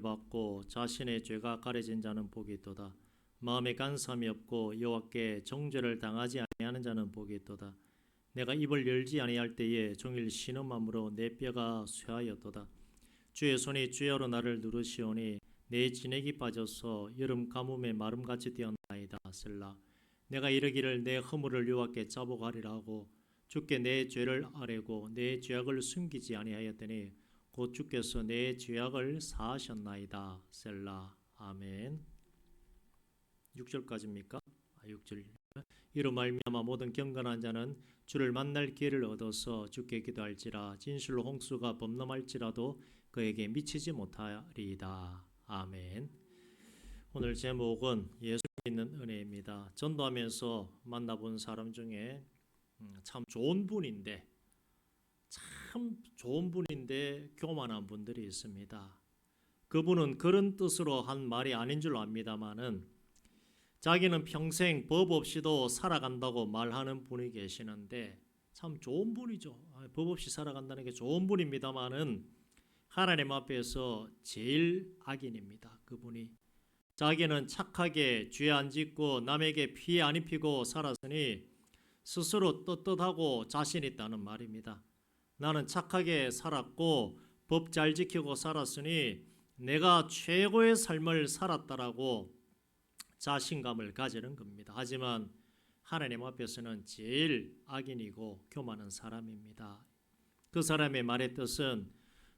받고 자신의 죄가 가려진 자는 복이 있도다. 마음에 간사함이 없고 여호와께 정죄를 당하지 아니하는 자는 복이 있도다. 내가 입을 열지 아니할 때에 종일 신음함으로 내 뼈가 쇠하였도다. 주의 손이 주야로 나를 누르시오니 내 진액이 빠져서 여름 가뭄에 마름같이 되었나이다. 셀라. 내가 이르기를 내 허물을 여호와께 자복하리라 하고 주께 내 죄를 아뢰고 내 죄악을 숨기지 아니하였더니 곧 주께서 내 죄악을 사하셨나이다. 셀라. 아멘. 6절까지입니까? 6절. 이로 말미암아 모든 경건한 자는 주를 만날 기회를 얻어서 주께 기도할지라. 진실로 홍수가 범람할지라도 그에게 미치지 못하리이다. 아멘. 오늘 제목은 예수 믿는 은혜입니다. 전도하면서 만나본 사람 중에 참 좋은 분인데 교만한 분들이 있습니다. 그분은 그런 뜻으로 한 말이 아닌 줄 압니다마는 자기는 평생 법 없이도 살아간다고 말하는 분이 계시는데 참 좋은 분이죠. 법 없이 살아간다는 게 좋은 분입니다마는 하나님 앞에서 제일 악인입니다. 그분이 자기는 착하게 죄 안 짓고 남에게 피해 안 입히고 살았으니 스스로 떳떳하고 자신 있다는 말입니다. 나는 착하게 살았고 법 잘 지키고 살았으니 내가 최고의 삶을 살았다라고 자신감을 가지는 겁니다. 하지만 하나님 앞에서는 제일 악인이고 교만한 사람입니다. 그 사람의 말의 뜻은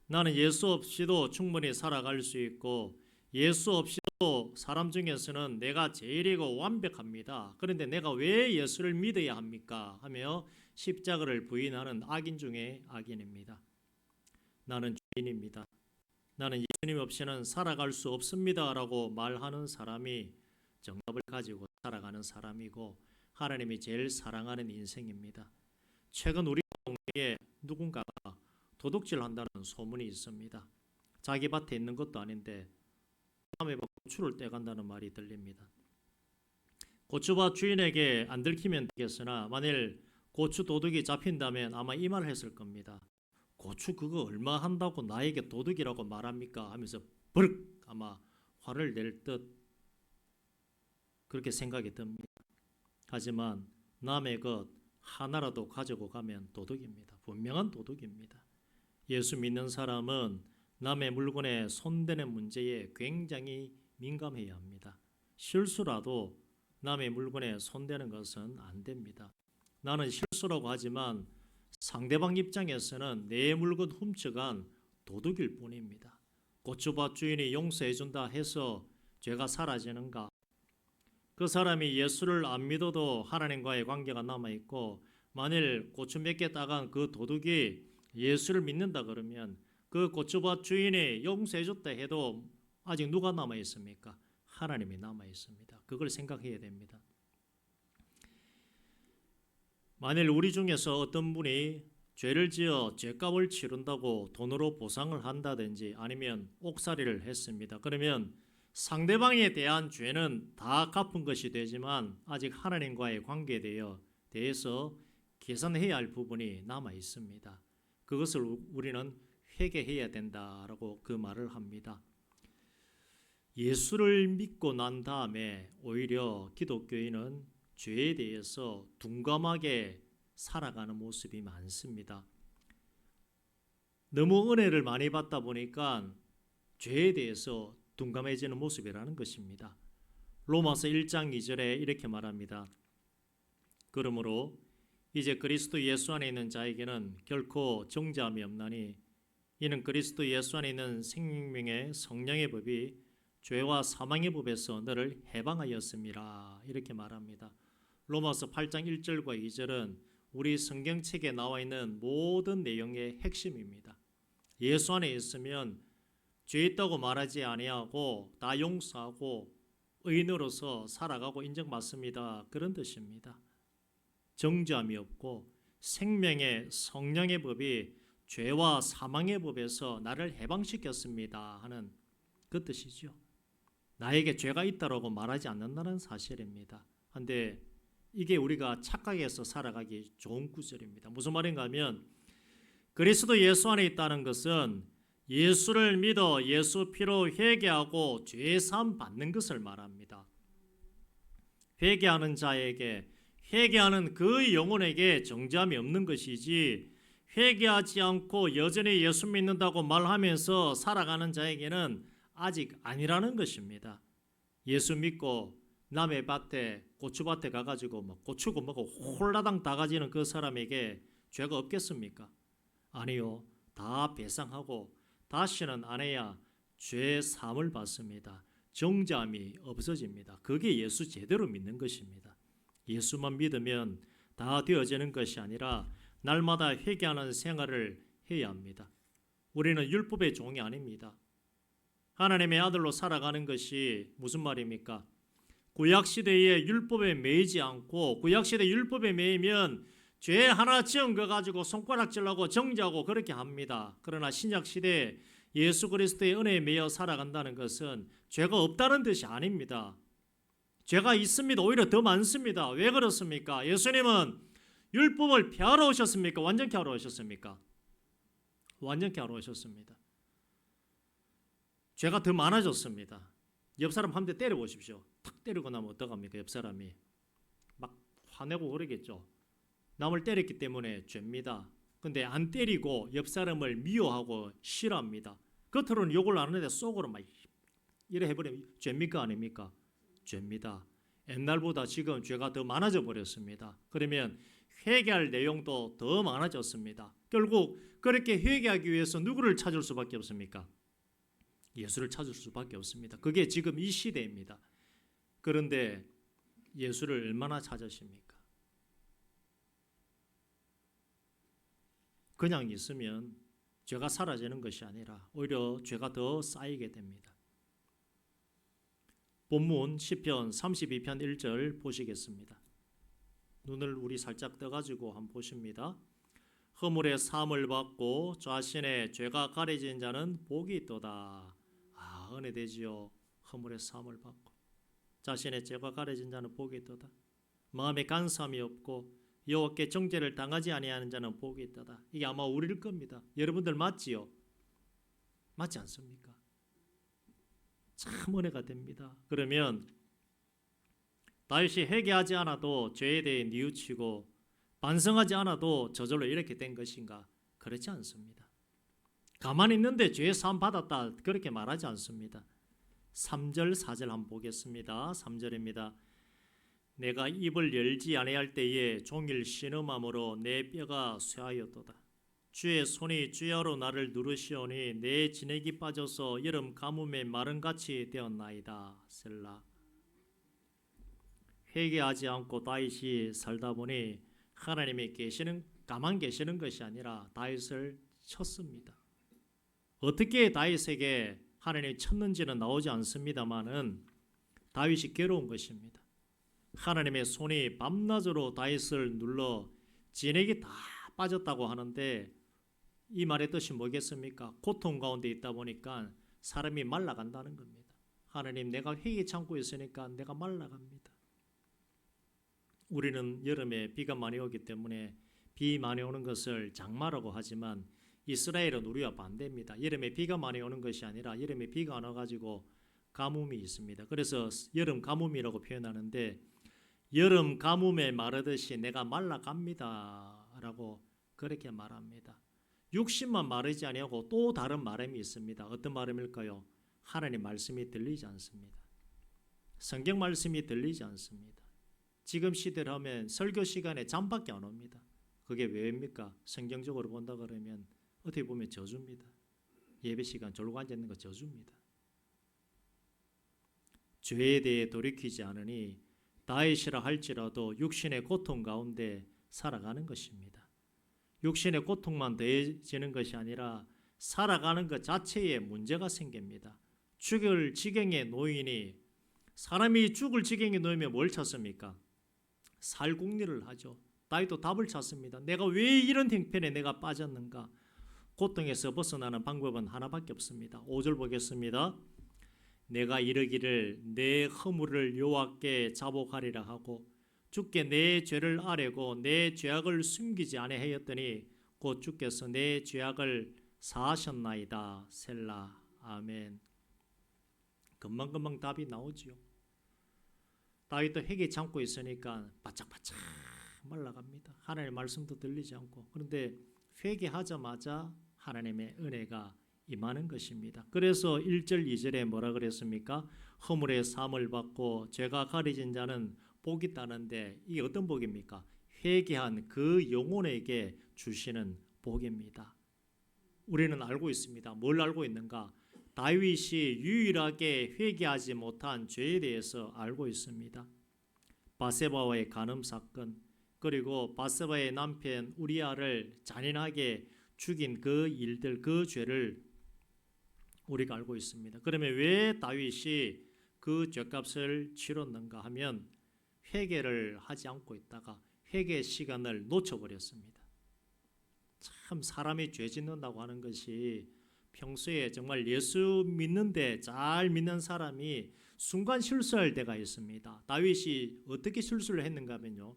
나는 예수 없이도 충분히 살아갈 수 있고 예수 없이도 사람 중에서는 내가 제일이고 완벽합니다. 그런데 내가 왜 예수를 믿어야 합니까? 하며 십자가를 부인하는 악인 중에 악인입니다. 나는 죄인입니다. 나는 예수님 없이는 살아갈 수 없습니다 라고 말하는 사람이 정답을 가지고 살아가는 사람이고 하나님이 제일 사랑하는 인생입니다. 최근 우리 동네에 누군가가 도둑질한다는 소문이 있습니다. 자기 밭에 있는 것도 아닌데 남의 밭 고추를 떼간다는 말이 들립니다. 고추밭 주인에게 안 들키면 되겠으나 만일 고추 도둑이 잡힌다면 아마 이 말을 했을 겁니다. 고추 그거 얼마 한다고 나에게 도둑이라고 말합니까? 하면서 버럭 아마 화를 낼 듯 그렇게 생각이 듭니다. 하지만 남의 것 하나라도 가지고 가면 도둑입니다. 분명한 도둑입니다. 예수 믿는 사람은 남의 물건에 손대는 문제에 굉장히 민감해야 합니다. 실수라도 남의 물건에 손대는 것은 안 됩니다. 나는 실수라고 하지만 상대방 입장에서는 내 물건 훔쳐간 도둑일 뿐입니다. 고추밭 주인이 용서해준다 해서 죄가 사라지는가? 그 사람이 예수를 안 믿어도 하나님과의 관계가 남아있고 만일 고추 몇 개 따간 그 도둑이 예수를 믿는다 그러면 그 고추밭 주인이 용서해줬다 해도 아직 누가 남아있습니까? 하나님이 남아있습니다. 그걸 생각해야 됩니다. 만일 우리 중에서 어떤 분이 죄를 지어 죄값을 치른다고 돈으로 보상을 한다든지 아니면 옥살이를 했습니다. 그러면 상대방에 대한 죄는 다 갚은 것이 되지만 아직 하나님과의 관계에 대해서 계산해야 할 부분이 남아 있습니다. 그것을 우리는 회개해야 된다라고 그 말을 합니다. 예수를 믿고 난 다음에 오히려 기독교인은 죄에 대해서 둔감하게 살아가는 모습이 많습니다. 너무 은혜를 많이 받다 보니까 죄에 대해서 둔감해지는 모습이라는 것입니다. 로마서 1장 2절에 이렇게 말합니다. 그러므로 이제 그리스도 예수 안에 있는 자에게는 결코 정죄함이 없나니 이는 그리스도 예수 안에 있는 생명의 성령의 법이 죄와 사망의 법에서 너를 해방하였음이라 이렇게 말합니다. 로마서 8장 1절과 2절은 우리 성경책에 나와 있는 모든 내용의 핵심입니다. 예수 안에 있으면 죄 있다고 말하지 아니하고 다 용서하고 의인으로서 살아가고 인정받습니다. 그런 뜻입니다. 정죄함이 없고 생명의 성령의 법이 죄와 사망의 법에서 나를 해방시켰습니다 하는 그 뜻이죠. 나에게 죄가 있다고 말하지 않는다는 사실입니다. 그런데 이게 우리가 착각해서 살아가기 좋은 구절입니다. 무슨 말인가 하면 그리스도 예수 안에 있다는 것은 예수를 믿어 예수 피로 회개하고 죄 사함 받는 것을 말합니다. 회개하는 자에게, 회개하는 그 영혼에게 정죄함이 없는 것이지, 회개하지 않고 여전히 예수 믿는다고 말하면서 살아가는 자에게는 아직 아니라는 것입니다. 예수 믿고 남의 밭에, 고추밭에 가가지고 고추고 뭐고 홀라당 다 가지는 그 사람에게 죄가 없겠습니까? 아니요. 다 배상하고 다시는 안 해야 죄 사함을 받습니다. 정죄함이 없어집니다. 그게 예수 제대로 믿는 것입니다. 예수만 믿으면 다 되어지는 것이 아니라 날마다 회개하는 생활을 해야 합니다. 우리는 율법의 종이 아닙니다. 하나님의 아들로 살아가는 것이 무슨 말입니까? 구약시대에 율법에 매이지 않고, 구약시대 율법에 매이면 죄 하나 지은 거 가지고 손가락질하고 정죄하고 그렇게 합니다. 그러나 신약시대 예수 그리스도의 은혜에 매여 살아간다는 것은 죄가 없다는 뜻이 아닙니다. 죄가 있습니다. 오히려 더 많습니다. 왜 그렇습니까? 예수님은 율법을 폐하러 오셨습니까? 완전히 하러 오셨습니까? 완전히 하러 오셨습니다. 죄가 더 많아졌습니다. 옆 사람 한 대 때려보십시오. 탁 때리고 나면 어떡합니까? 옆 사람이 막 화내고 그러겠죠. 남을 때렸기 때문에 죄입니다. 근데 안 때리고 옆 사람을 미워하고 싫어합니다. 겉으로는 욕을 안 하는데 속으로 막 이래 해버리면 죄입니까? 아닙니까? 죄입니다. 옛날보다 지금 죄가 더 많아져 버렸습니다. 그러면 회개할 내용도 더 많아졌습니다. 결국 그렇게 회개하기 위해서 누구를 찾을 수밖에 없습니까? 예수를 찾을 수밖에 없습니다. 그게 지금 이 시대입니다. 그런데 예수를 얼마나 찾으십니까? 그냥 있으면 죄가 사라지는 것이 아니라 오히려 죄가 더 쌓이게 됩니다. 본문 시편 32편 1절 보시겠습니다. 눈을 우리 살짝 떠가지고 한번 보십니다. 허물의 사함을 받고 자신의 죄가 가려진 자는 복이 있도다. 은혜 되지요. 허물의 사함을 받고 자신의 죄가 가려진 자는 복이 있도다. 마음에 간사함이 없고 여호와께 정죄를 당하지 아니하는 자는 복이 있도다. 이게 아마 우리일 겁니다. 여러분들 맞지요? 맞지 않습니까? 참 은혜가 됩니다. 그러면 다윗이 회개하지 않아도 죄에 대해 뉘우치고 반성하지 않아도 저절로 이렇게 된 것인가? 그렇지 않습니다. 가만히 있는데 죄 사함 받았다 그렇게 말하지 않습니다. 3절 4절 한번 보겠습니다. 3절입니다. 내가 입을 열지 아니할 때에 종일 신음함으로 내 뼈가 쇠하였도다. 주의 손이 주야로 나를 누르시오니 내 진액이 빠져서 여름 가뭄에 마른같이 되었나이다. 셀라. 회개하지 않고 다윗이 살다 보니 하나님이 가만 계시는 것이 아니라 다윗을 쳤습니다. 어떻게 다윗에게 하나님이 쳤는지는 나오지 않습니다만은 다윗이 괴로운 것입니다. 하나님의 손이 밤낮으로 다윗을 눌러 진액이 다 빠졌다고 하는데 이 말의 뜻이 뭐겠습니까? 고통 가운데 있다 보니까 사람이 말라간다는 겁니다. 하나님, 내가 회개 참고 있으니까 내가 말라갑니다. 우리는 여름에 비가 많이 오기 때문에 비 많이 오는 것을 장마라고 하지만 이스라엘은 우리와 반대입니다. 여름에 비가 많이 오는 것이 아니라 여름에 비가 안 와가지고 가뭄이 있습니다. 그래서 여름 가뭄이라고 표현하는데 여름 가뭄에 마르듯이 내가 말라갑니다 라고 그렇게 말합니다. 육신만 마르지 아니하고 또 다른 말음이 있습니다. 어떤 말음일까요? 하나님 말씀이 들리지 않습니다. 성경 말씀이 들리지 않습니다. 지금 시대를 하면 설교 시간에 잠밖에 안 옵니다. 그게 왜입니까? 성경적으로 본다 그러면 어떻게 보면 저주입니다. 예배 시간 졸고 앉아있는 거 저주입니다. 죄에 대해 돌이키지 않으니 다윗이라 할지라도 육신의 고통 가운데 살아가는 것입니다. 육신의 고통만 더해지는 것이 아니라 살아가는 것 자체에 문제가 생깁니다. 죽을 지경에 놓이니 사람이 죽을 지경에 놓이면 뭘 찾습니까? 살궁리를 하죠. 다윗도 답을 찾습니다. 내가 왜 이런 형편에 내가 빠졌는가? 고통에서 벗어나는 방법은 하나밖에 없습니다. 5절 보겠습니다. 내가 이르기를 내 허물을 여호와께 자복하리라 하고 주께 내 죄를 아뢰고 내 죄악을 숨기지 아니하였더니 곧 주께서 내 죄악을 사하셨나이다. 셀라. 아멘. 금방금방 답이 나오지요. 다윗도 회개 참고 있으니까 바짝바짝 말라갑니다. 하나님의 말씀도 들리지 않고. 그런데 회개하자마자 하나님의 은혜가 임하는 것입니다. 그래서 1절 2절에 뭐라 그랬습니까? 허물의 사함을 받고 죄가 가려진 자는 복이 있다는데 이게 어떤 복입니까? 회개한 그 영혼에게 주시는 복입니다. 우리는 알고 있습니다. 뭘 알고 있는가? 다윗이 유일하게 회개하지 못한 죄에 대해서 알고 있습니다. 바세바와의 간음 사건, 그리고 바세바의 남편 우리아를 잔인하게 죽인 그 일들, 그 죄를 우리가 알고 있습니다. 그러면 왜 다윗이 그 죄값을 치렀는가 하면 회개를 하지 않고 있다가 회개 시간을 놓쳐버렸습니다. 참 사람이 죄 짓는다고 하는 것이 평소에 정말 예수 믿는데 잘 믿는 사람이 순간 실수할 때가 있습니다. 다윗이 어떻게 실수를 했는가 하면요.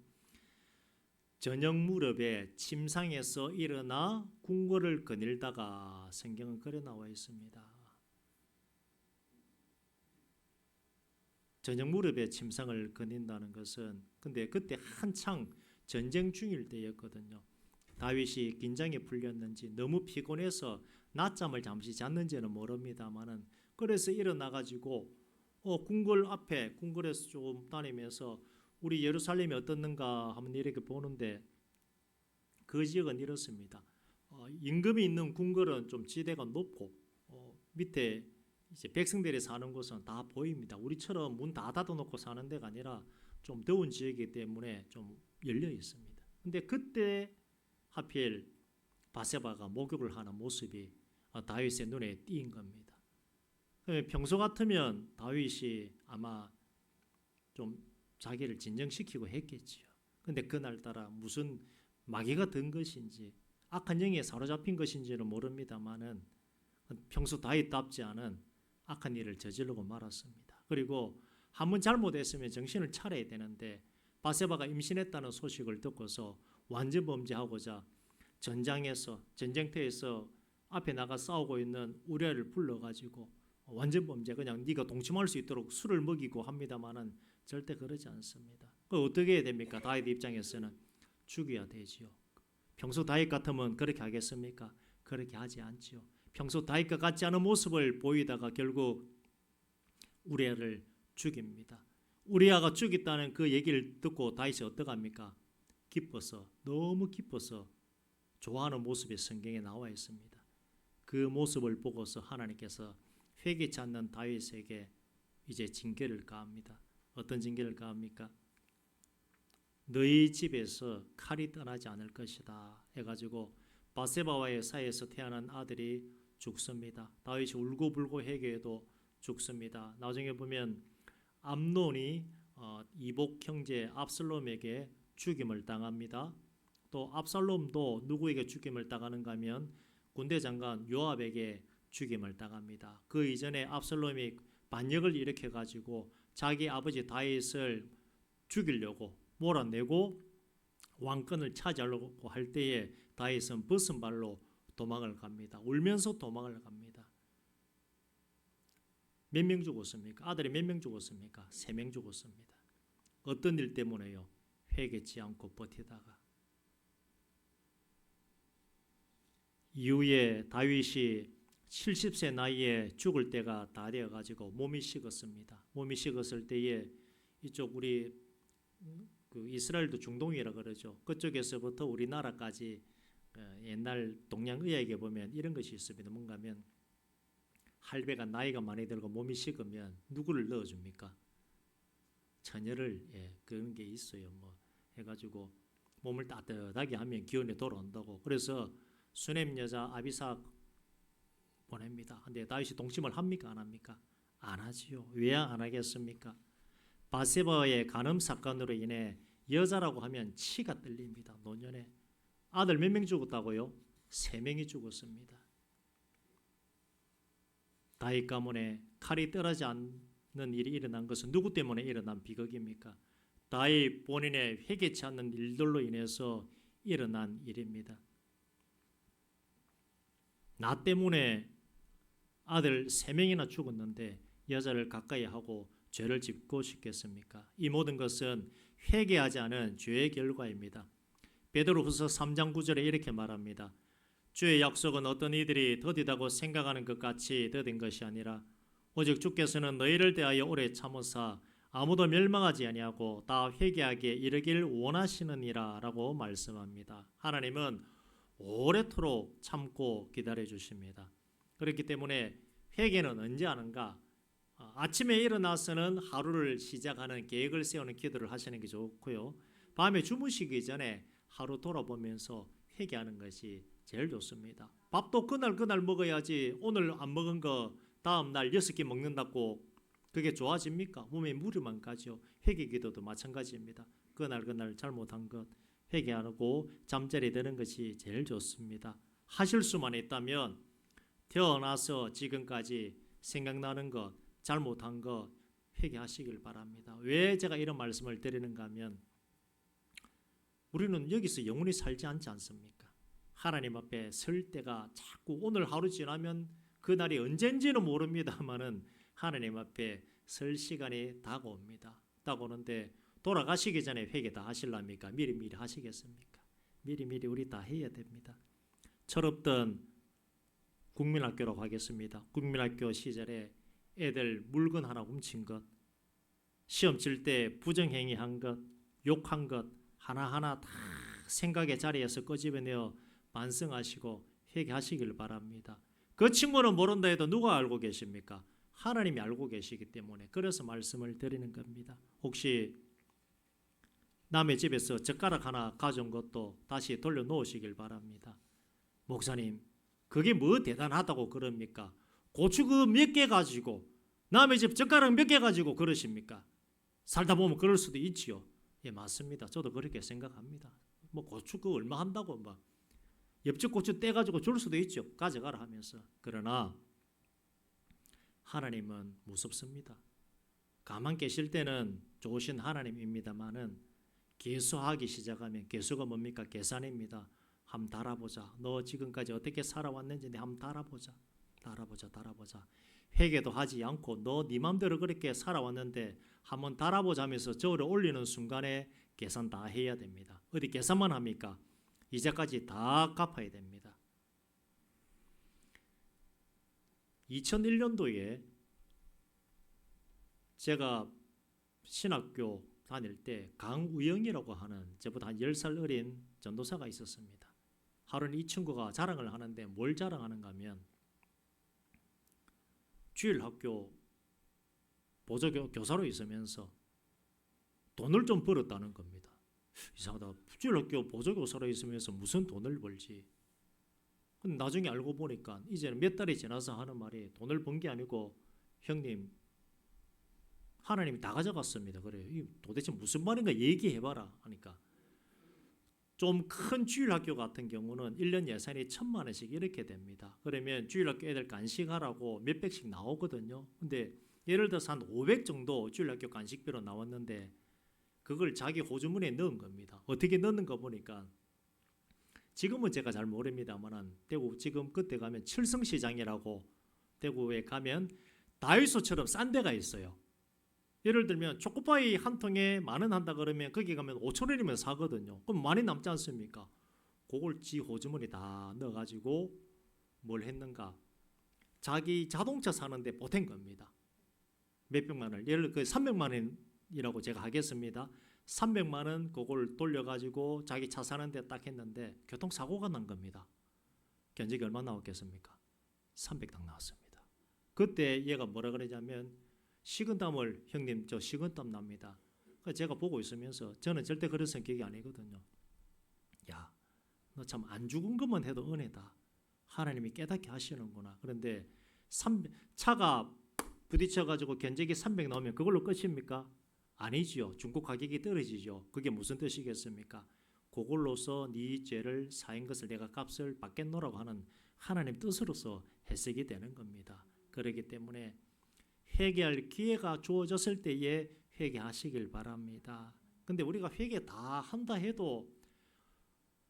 저녁 무렵에 침상에서 일어나 궁궐을 거닐다가 성경은 그래 나와 있습니다. 저녁 무렵에 침상을 거닌다는 것은 근데 그때 한창 전쟁 중일 때였거든요. 다윗이 긴장이 풀렸는지 너무 피곤해서 낮잠을 잠시 잤는지는 모릅니다만은 그래서 일어나 가지고 궁궐 앞에 궁궐에서 좀 다니면서 우리 예루살렘이 어떻는가 하면 이렇게 보는데 그 지역은 이렇습니다. 임금이 있는 궁궐은 좀 지대가 높고 밑에 이제 백성들이 사는 곳은 다 보입니다. 우리처럼 문 다 닫아놓고 사는 데가 아니라 좀 더운 지역이기 때문에 좀 열려 있습니다. 근데 그때 하필 바세바가 목욕을 하는 모습이 다윗의 눈에 띄인 겁니다. 평소 같으면 다윗이 아마 좀 자기를 진정시키고 했겠지요. 근데 그날따라 무슨 마귀가 든 것인지 악한 영에 사로잡힌 것인지는 모릅니다만은 평소 다윗답지 않은 악한 일을 저지르고 말았습니다. 그리고 한번 잘못했으면 정신을 차려야 되는데 바세바가 임신했다는 소식을 듣고서 완전 범죄하고자 전쟁터에서 앞에 나가 싸우고 있는 우리아를 불러가지고 완전 범죄 그냥 네가 동침할 수 있도록 술을 먹이고 합니다만은 절대 그러지 않습니다. 어떻게 해야 됩니까? 다윗 입장에서는 죽여야 되지요. 평소 다윗 같으면 그렇게 하겠습니까? 그렇게 하지 않지요. 평소 다윗과 같지 않은 모습을 보이다가 결국 우리아를 죽입니다. 우리아가 죽였다는 그 얘기를 듣고 다윗이 어떡합니까? 기뻐서 너무 기뻐서 좋아하는 모습이 성경에 나와 있습니다. 그 모습을 보고서 하나님께서 회개치 않는 다윗에게 이제 징계를 가합니다. 어떤 징계를 가합니까? 너희 집에서 칼이 떠나지 않을 것이다 해가지고 바세바와의 사이에서 태어난 아들이 죽습니다. 다윗이 울고불고 회개해도 죽습니다. 나중에 보면 암논이 이복 형제 압살롬에게 죽임을 당합니다. 또 압살롬도 누구에게 죽임을 당하는가 하면 군대 장관 요압에게 죽임을 당합니다. 그 이전에 압살롬이 반역을 일으켜 가지고 자기 아버지 다윗을 죽이려고 몰아내고 왕권을 차지하려고 할 때에 다윗은 벗은 발로 도망을 갑니다. 울면서 도망을 갑니다. 몇 명 죽었습니까? 아들이 몇 명 죽었습니까? 3명 죽었습니다. 어떤 일 때문에요? 회개치 않고 버티다가. 이후에 다윗이 70세 나이에 죽을 때가 다 되어가지고 몸이 식었습니다. 몸이 식었을 때에 이쪽 우리 그 이스라엘도 중동이라 그러죠. 그쪽에서부터 우리나라까지 옛날 동양의학에 보면 이런 것이 있습니다. 뭔가 하면 할배가 나이가 많이 들고 몸이 식으면 누구를 넣어줍니까? 처녀를 그런 게 있어요. 뭐 해가지고 몸을 따뜻하게 하면 기운이 돌아온다고. 그래서 수넴 여자 아비삭 보냅니다. 근데 다윗이 동침을 합니까? 안 합니까? 안 하지요. 왜 안 하겠습니까? 바세바의 간음 사건으로 인해 여자라고 하면 치가 떨립니다. 노년에 아들 몇 명 죽었다고요? 3명이 죽었습니다. 다윗 가문에 칼이 떨어지지 않는 일이 일어난 것은 누구 때문에 일어난 비극입니까? 다윗 본인의 회개치 않는 일들로 인해서 일어난 일입니다. 나 때문에 아들 3명이나 죽었는데 여자를 가까이 하고 죄를 짓고 싶겠습니까? 이 모든 것은 회개하지 않은 죄의 결과입니다. 베드로후서 3장 9절에 이렇게 말합니다. 주의 약속은 어떤 이들이 더디다고 생각하는 것 같이 더딘 것이 아니라 오직 주께서는 너희를 대하여 오래 참으사 아무도 멸망하지 아니하고 다 회개하기에 이르길 원하시느니라 라고 말씀합니다. 하나님은 오래도록 참고 기다려 주십니다. 그렇기 때문에 회개는 언제 하는가? 아침에 일어나서는 하루를 시작하는 계획을 세우는 기도를 하시는 게 좋고요. 밤에 주무시기 전에 하루 돌아보면서 회개하는 것이 제일 좋습니다. 밥도 그날 먹어야지 오늘 안 먹은 거 다음 날 6개 먹는다고 그게 좋아집니까? 몸에 무리만 가죠. 회개 기도도 마찬가지입니다. 그날 잘못한 것 회개하고 잠자리 드는 것이 제일 좋습니다. 하실 수만 있다면 태어나서 지금까지 생각나는 것, 잘못한 것 회개하시길 바랍니다. 왜 제가 이런 말씀을 드리는가 하면 우리는 여기서 영원히 살지 않지 않습니까? 하나님 앞에 설 때가 자꾸 오늘 하루 지나면 그날이 언젠지는 모릅니다만은 하나님 앞에 설 시간이 다가옵니다. 다가오는데 돌아가시기 전에 회개 다 하실랍니까? 미리 하시겠습니까? 미리 우리 다 해야 됩니다. 철없던 국민학교라고 하겠습니다. 국민학교 시절에 애들 물건 하나 훔친 것, 시험 칠 때 부정행위한 것, 욕한 것 하나하나 다 생각의 자리에서 끄집어내어 반성하시고 회개하시길 바랍니다. 그 친구는 모른다 해도 누가 알고 계십니까? 하나님이 알고 계시기 때문에 그래서 말씀을 드리는 겁니다. 혹시 남의 집에서 젓가락 하나 가져온 것도 다시 돌려놓으시길 바랍니다. 목사님, 그게 뭐 대단하다고 그럽니까? 고추 그 몇 개 가지고 남의 집 젓가락 몇 개 가지고 그러십니까? 살다 보면 그럴 수도 있지요. 예, 맞습니다. 저도 그렇게 생각합니다. 뭐 고추 그 얼마 한다고 막 옆집 고추 떼가지고 줄 수도 있죠. 가져가라 하면서. 그러나 하나님은 무섭습니다. 가만 계실 때는 좋으신 하나님입니다만은 계수하기 시작하면 계수가 뭡니까? 계산입니다. 한번 달아보자. 너 지금까지 어떻게 살아왔는지 한번 달아보자. 회개도 하지 않고 너 네 맘대로 그렇게 살아왔는데 한번 달아보자 하면서 저울을 올리는 순간에 계산 다 해야 됩니다. 어디 계산만 합니까? 이자까지 다 갚아야 됩니다. 2001년도에 제가 신학교 다닐 때 강우영이라고 하는 저보다 한 10살 어린 전도사가 있었습니다. 하루는 이 친구가 자랑을 하는데 뭘 자랑하는가 하면 주일학교 보조교사로 있으면서 돈을 좀 벌었다는 겁니다. 이상하다. 주일학교 보조교사로 있으면서 무슨 돈을 벌지? 근데 나중에 알고 보니까 이제는 몇 달이 지나서 하는 말이 돈을 번 게 아니고 형님 하나님이 다 가져갔습니다. 그래요. 이 도대체 무슨 말인가 얘기해봐라 하니까 좀 큰 주일학교 같은 경우는 1년 예산이 1,000만 원씩 이렇게 됩니다. 그러면 주일학교 애들 간식하라고 몇백씩 나오거든요. 근데 예를 들어서 한 500 정도 주일학교 간식비로 나왔는데 그걸 자기 호주머니에 넣은 겁니다. 어떻게 넣는 거 보니까 지금은 제가 잘 모릅니다만 대구 지금 그때 가면 칠성시장이라고 대구에 가면 다이소처럼 싼 데가 있어요. 예를 들면 초코파이 한 통에 10,000원 한다 그러면 거기 가면 5,000원이면 사거든요. 그럼 많이 남지 않습니까? 그걸 지 호주머니 다 넣어가지고 뭘 했는가? 자기 자동차 사는데 보탠 겁니다. 몇백만 원. 예를 들어 300만 원이라고 제가 하겠습니다. 300만 원 그걸 돌려가지고 자기 차 사는데 딱 했는데 교통사고가 난 겁니다. 견적이 얼마 나왔겠습니까? 300당 나왔습니다. 그때 얘가 뭐라 그러냐면 식은땀을 형님 저 식은땀 납니다. 제가 보고 있으면서 저는 절대 그런 성격이 아니거든요. 야, 너 참 안 죽은 것만 해도 은혜다. 하나님이 깨닫게 하시는구나. 그런데 차가 부딪혀가지고 견적이 300 나오면 그걸로 끝입니까? 아니지요. 중고 가격이 떨어지죠. 그게 무슨 뜻이겠습니까? 그걸로서 네 죄를 사인 것을 내가 값을 받겠노라고 하는 하나님 뜻으로서 해석이 되는 겁니다. 그렇기 때문에 회개할 기회가 주어졌을 때에 회개하시길 바랍니다. 근데 우리가 회개 다 한다 해도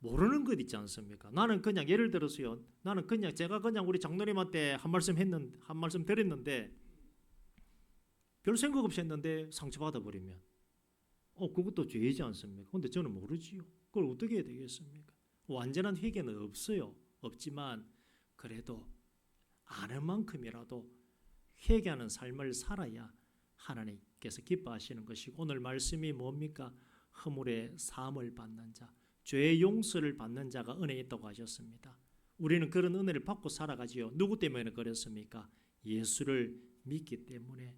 모르는 것 있지 않습니까? 나는 그냥 예를 들어서요. 나는 그냥 제가 그냥 우리 장로님한테 한 말씀 드렸는데 별 생각 없이 했는데 상처받아 버리면 그것도 죄이지 않습니까? 근데 저는 모르지요. 그걸 어떻게 해야 되겠습니까? 완전한 회개는 없어요. 없지만 그래도 아는 만큼이라도 회개하는 삶을 살아야 하나님께서 기뻐하시는 것이고, 오늘 말씀이 뭡니까? 허물의 사함을 받는 자, 죄의 용서를 받는 자가 은혜에 있다고 하셨습니다. 우리는 그런 은혜를 받고 살아가지요. 누구 때문에 그렇습니까? 예수를 믿기 때문에.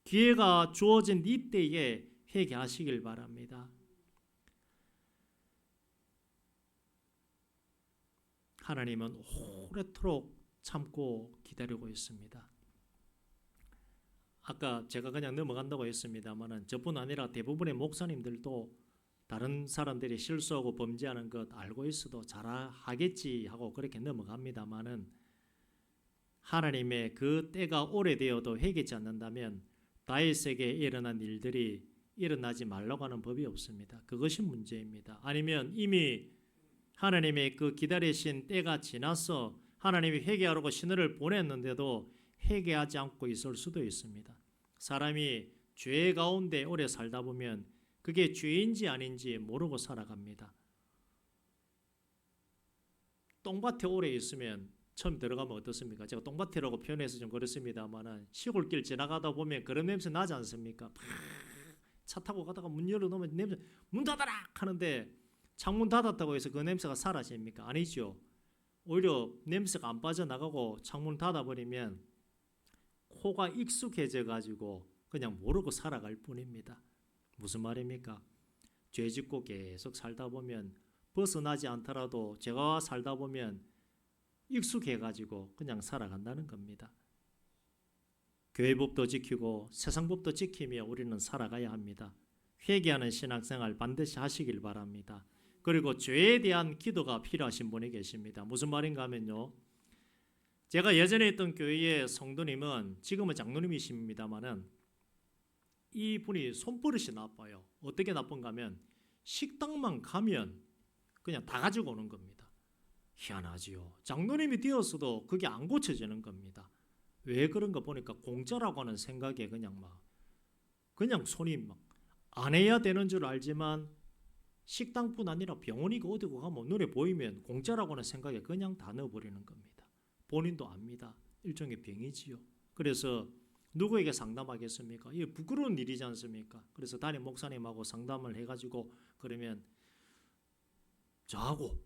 기회가 주어진 이때에 회개하시길 바랍니다. 하나님은 오래도록 참고 기다리고 있습니다. 아까 제가 그냥 넘어간다고 했습니다만은 저뿐 아니라 대부분의 목사님들도 다른 사람들이 실수하고 범죄하는 것 알고 있어도 잘하겠지 하고 그렇게 넘어갑니다만은, 하나님의 그 때가 오래되어도 회개치 않는다면 다윗에게 일어난 일들이 일어나지 말라고 하는 법이 없습니다. 그것이 문제입니다. 아니면 이미 하나님의 그 기다리신 때가 지나서 하나님이 회개하라고 신호를 보냈는데도 회개하지 않고 있을 수도 있습니다. 사람이 죄 가운데 오래 살다 보면 그게 죄인지 아닌지 모르고 살아갑니다. 똥밭에 오래 있으면 처음 들어가면 어떻습니까? 제가 똥밭이라고 표현해서 좀 그렇습니다만은 시골길 지나가다 보면 그런 냄새 나지 않습니까? 차 타고 가다가 문 열어놓으면 냄새, 문 닫아라 하는데 창문 닫았다고 해서 그 냄새가 사라집니까? 아니죠. 오히려 냄새가 안 빠져나가고 창문 닫아버리면 코가 익숙해져 가지고 그냥 모르고 살아갈 뿐입니다. 무슨 말입니까? 죄 짓고 계속 살다 보면 벗어나지 않더라도 제가 살다 보면 익숙해가지고 그냥 살아간다는 겁니다. 교회 법도 지키고 세상 법도 지키며 우리는 살아가야 합니다. 회개하는 신앙생활 반드시 하시길 바랍니다. 그리고 죄에 대한 기도가 필요하신 분이 계십니다. 무슨 말인가 하면요, 제가 예전에 있던 교회의 성도님은 지금은 장로님이십니다만은 이분이 손버릇이 나빠요. 어떻게 나쁜가 하면 식당만 가면 그냥 다 가지고 오는 겁니다. 희한하지요. 장로님이 되었어도 그게 안 고쳐지는 겁니다. 왜 그런가 보니까 공짜라고 하는 생각에 그냥 손이 안 해야 되는 줄 알지만 식당뿐 아니라 병원이고 어디고 가면 눈에 보이면 공짜라고 하는 생각에 그냥 다 넣어버리는 겁니다. 본인도 압니다. 일종의 병이지요. 그래서 누구에게 상담하겠습니까? 이게 부끄러운 일이지 않습니까? 그래서 담임 목사님하고 상담을 해가지고 그러면 저하고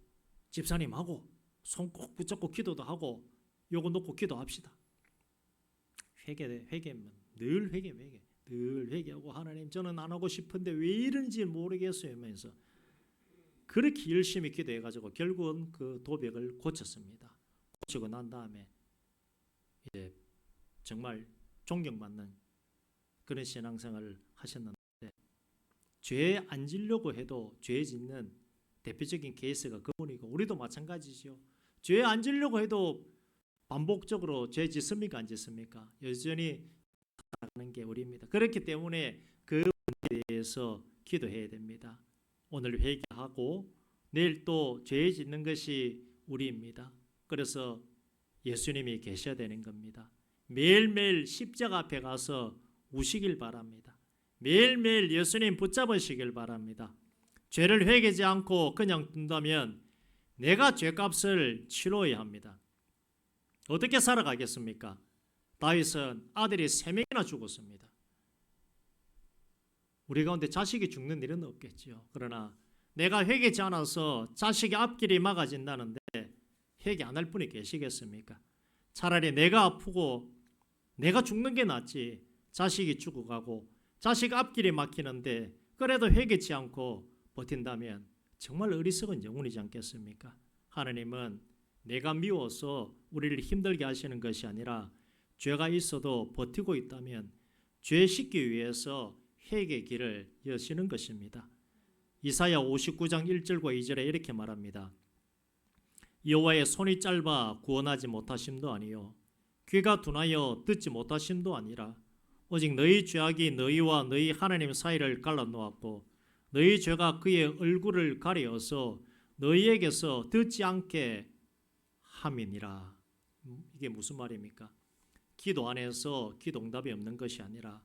집사님하고 손 꼭 붙잡고 기도도 하고 요거 놓고 기도합시다. 회개면 늘 회개하고 하나님 저는 안 하고 싶은데 왜 이런지 모르겠어요 하면서 그렇게 열심히 기도해가지고 결국은 그 도벽을 고쳤습니다. 고치고 난 다음에 이제 정말 존경받는 그런 신앙생활을 하셨는데, 죄 안 지려고 해도 죄 짓는 대표적인 케이스가 그분이고 우리도 마찬가지죠. 죄 안 지려고 해도 반복적으로 죄 짓습니까? 안 짓습니까? 여전히 살아가는 게 우리입니다. 그렇기 때문에 그 문제에 대해서 기도해야 됩니다. 오늘 회개하고 내일 또 죄 짓는 것이 우리입니다. 그래서 예수님이 계셔야 되는 겁니다. 매일매일 십자가 앞에 가서 우시길 바랍니다. 매일매일 예수님 붙잡으시길 바랍니다. 죄를 회개하지 않고 그냥 둔다면 내가 죄값을 치러야 합니다. 어떻게 살아가겠습니까? 다윗은 아들이 3명이나 죽었습니다. 우리 가운데 자식이 죽는 일은 없겠죠. 그러나 내가 회개하지 않아서 자식의 앞길이 막아진다는데 회개 안 할 분이 계시겠습니까? 차라리 내가 아프고 내가 죽는 게 낫지 자식이 죽어가고 자식 앞길이 막히는데 그래도 회개치 않고 버틴다면 정말 어리석은 영혼이지 않겠습니까? 하나님은 내가 미워서 우리를 힘들게 하시는 것이 아니라 죄가 있어도 버티고 있다면 죄 씻기 위해서 회개의 길을 여시는 것입니다. 이사야 59장 1절과 2절에 이렇게 말합니다. 여호와의 손이 짧아 구원하지 못하심도 아니요 귀가 둔하여 듣지 못하심도 아니라 오직 너희 죄악이 너희와 너희 하나님 사이를 갈라놓았고 너희 죄가 그의 얼굴을 가려서 너희에게서 듣지 않게 함이니라. 이게 무슨 말입니까? 기도 안에서 기도 응답이 없는 것이 아니라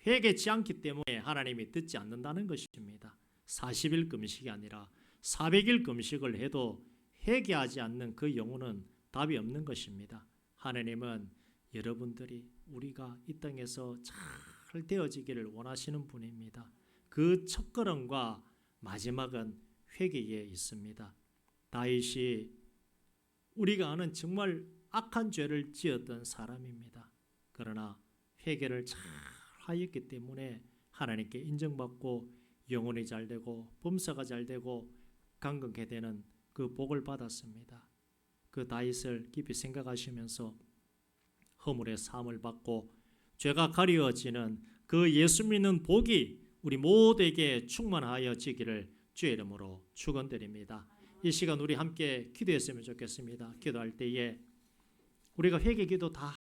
회개치 않기 때문에 하나님이 듣지 않는다는 것입니다. 40일 금식이 아니라 400일 금식을 해도 회개하지 않는 그 영혼은 답이 없는 것입니다. 하나님은 여러분들이 우리가 이 땅에서 잘 되어지기를 원하시는 분입니다. 그 첫걸음과 마지막은 회개에 있습니다. 다윗이 우리가 아는 정말 악한 죄를 지었던 사람입니다. 그러나 회개를 잘 하였기 때문에 하나님께 인정받고 영혼이 잘 되고 범사가 잘 되고 강건케 되는 그 복을 받았습니다. 그 다윗을 깊이 생각하시면서 허물의 사함을 받고 죄가 가리워지는 그 예수 믿는 복이 우리 모두에게 충만하여지기를 주의 이름으로 축원드립니다. 이 시간 우리 함께 기도했으면 좋겠습니다. 기도할 때에 우리가 회개 기도 다